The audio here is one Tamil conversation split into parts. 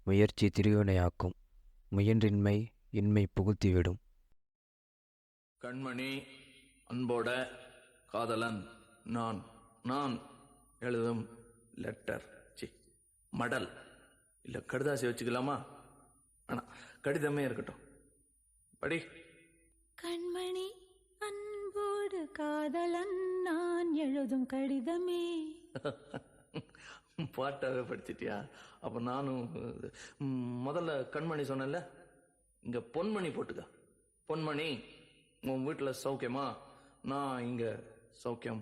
முயற்சி திருவினையாக்கும். முயன்றின்மை இன்மை புகுத்திவிடும். கண்மணி அன்போட காதலன் நான் நான் எழுதும் லெட்டர் மடல் இல்லை கடுதாசி வச்சுக்கலாமா? ஆனால் கடிதமே இருக்கட்டும். படி. கண்மணி அன்போடு காதலன் நான் எழுதும் கடிதமே. பாட்டாவே படிச்சிட்டியா? அப்போ நானும் முதல்ல கண்மணி சொன்னேன்ல, இங்கே பொன்மணி போட்டுக்க. பொன்மணி, உன் வீட்டில் சௌக்கியமா? நான் இங்கே சௌக்கியம்.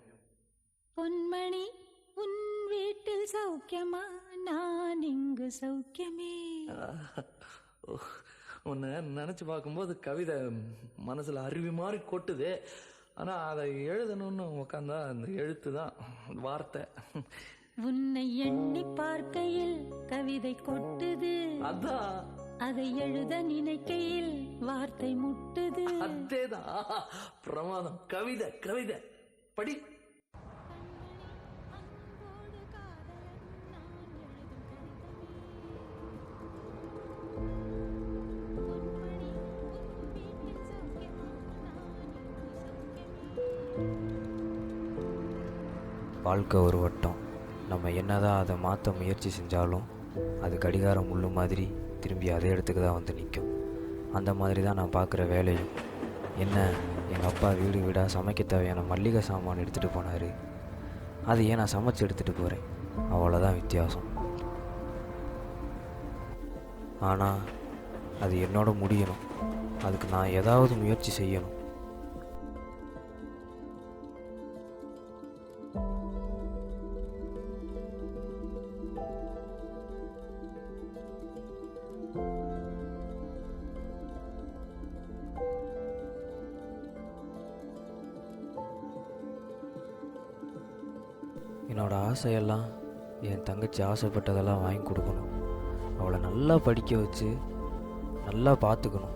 பொன்மணி, உன் வீட்டில் சௌக்கியமா? நான் இங்கு சௌக்கியமே. உன்னை நினச்சி பார்க்கும்போது கவிதை மனசில் அருவி மாதிரி கொட்டுது. ஆனால் அதை எழுதணும்னு உக்காந்தா அந்த எழுத்து தான் வார்த்தை. உன்னை எண்ணி பார்க்கையில் கவிதை கொட்டுது. அதான் அதை எழுத நினைக்கையில் வார்த்தை முட்டுது. அதேதான் பிரமாதம். கவிதை கவிதை படி. வாழ்க்கை ஒரு வட்டம். நம்ம என்னதான் அதை மாற்ற முயற்சி செஞ்சாலும் அது கடிகாரம் முள்ளு மாதிரி திரும்பி அதே இடத்துக்கு தான் வந்து நிற்கும். அந்த மாதிரி தான் நான் பார்க்குற வேலையும். என்ன, எங்கள் அப்பா வீடு வீடாக சமைக்க தேவையான மல்லிகை சாமான் எடுத்துகிட்டு போனார். அது ஏன் நான் சமைச்சு எடுத்துகிட்டு போகிறேன், அவ்வளோதான் வித்தியாசம். ஆனால் அது என்னோட முடியணும். அதுக்கு நான் ஏதாவது முயற்சி செய்யணும். என்னோடய ஆசையெல்லாம் என் தங்கச்சி ஆசைப்பட்டதெல்லாம் வாங்கி கொடுக்கணும். அவளை நல்லா படிக்க வச்சு நல்லா பார்த்துக்கணும்.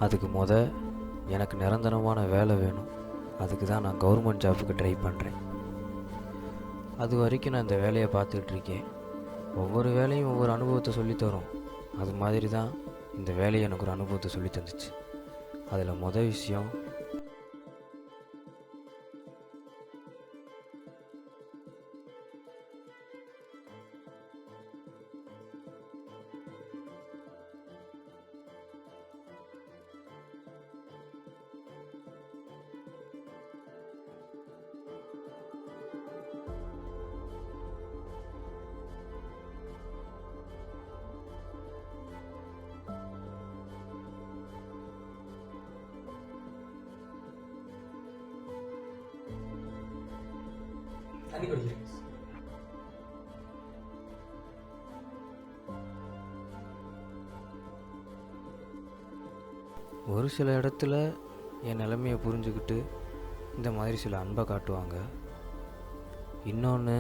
அதுக்கு எனக்கு நிரந்தரமான வேலை வேணும். அதுக்கு தான் நான் கவர்மெண்ட் ஜாபுக்கு ட்ரை பண்ணுறேன். அது வரைக்கும் நான் இந்த வேலையை பார்த்துக்கிட்டு இருக்கேன். ஒவ்வொரு வேலையும் ஒவ்வொரு அனுபவத்தை சொல்லித்தரும். அது மாதிரி தான் இந்த வேலையை எனக்கு ஒரு அனுபவத்தை சொல்லி தந்துச்சு. அதில் விஷயம், ஒரு சில இடத்துல என் நிலைமையை புரிஞ்சுக்கிட்டு இந்த மாதிரி சில அன்பை காட்டுவாங்க. இன்னொன்று,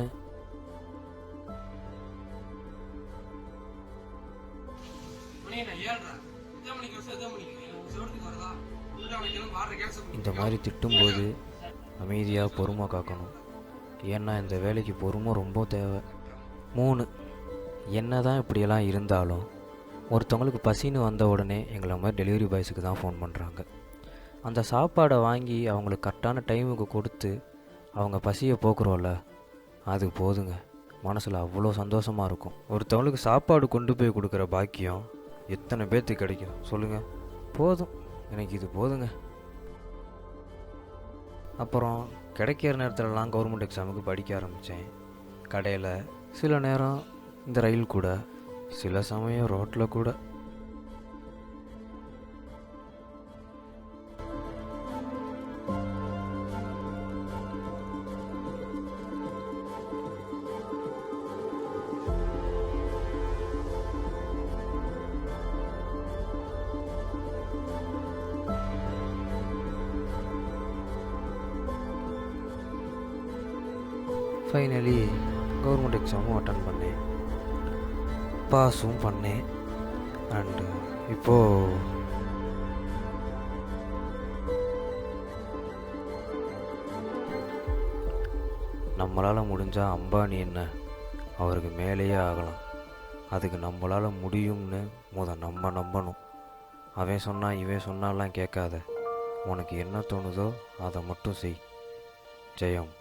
இந்த மாதிரி திட்டும்போது அமைதியாக பொறுமை காக்கணும். ஏன்னா இந்த வேலைக்கு பொறுமை ரொம்ப தேவை. 3, என்ன தான் இப்படியெல்லாம் இருந்தாலும் ஒருத்தவங்களுக்கு பசின்னு வந்த உடனே எங்களை மாதிரி டெலிவரி பாய்ஸுக்கு தான் ஃபோன் பண்ணுறாங்க. அந்த சாப்பாடை வாங்கி அவங்களுக்கு கரெக்டான டைமுக்கு கொடுத்து அவங்க பசியை போக்குறோம்ல, அது போதுங்க. மனசில் அவ்வளோ சந்தோஷமாக இருக்கும். ஒருத்தவங்களுக்கு சாப்பாடு கொண்டு போய் கொடுக்குற பாக்கியம் எத்தனை பேர்த்துக்கு கிடைக்கும் சொல்லுங்கள்? போதும், எனக்கு இது போதுங்க. அப்புறம் கிடைக்கிற நேரத்துலலாம் கவர்மெண்ட் எக்ஸாமுக்கு படிக்க ஆரம்பித்தேன். கடையில், சில நேரம் இந்த ரயில் கூட, சில சமயம் ரோட்டில் கூட. ஃபைனலி கவர்மெண்ட் எக்ஸாமும் அட்டன் பண்ணேன், பாஸும் பண்ணேன். அண்டு இப்போது நம்மளால் முடிஞ்சால் அம்பானி என்ன அவருக்கு மேலேயே ஆகலாம். அதுக்கு நம்மளால் முடியும்னு நம்ம நம்பணும். அவன் சொன்னா இவன் சொன்னாலாம் கேட்காத. உனக்கு என்ன தோணுதோ அதை மட்டும் செய். ஜெயம்.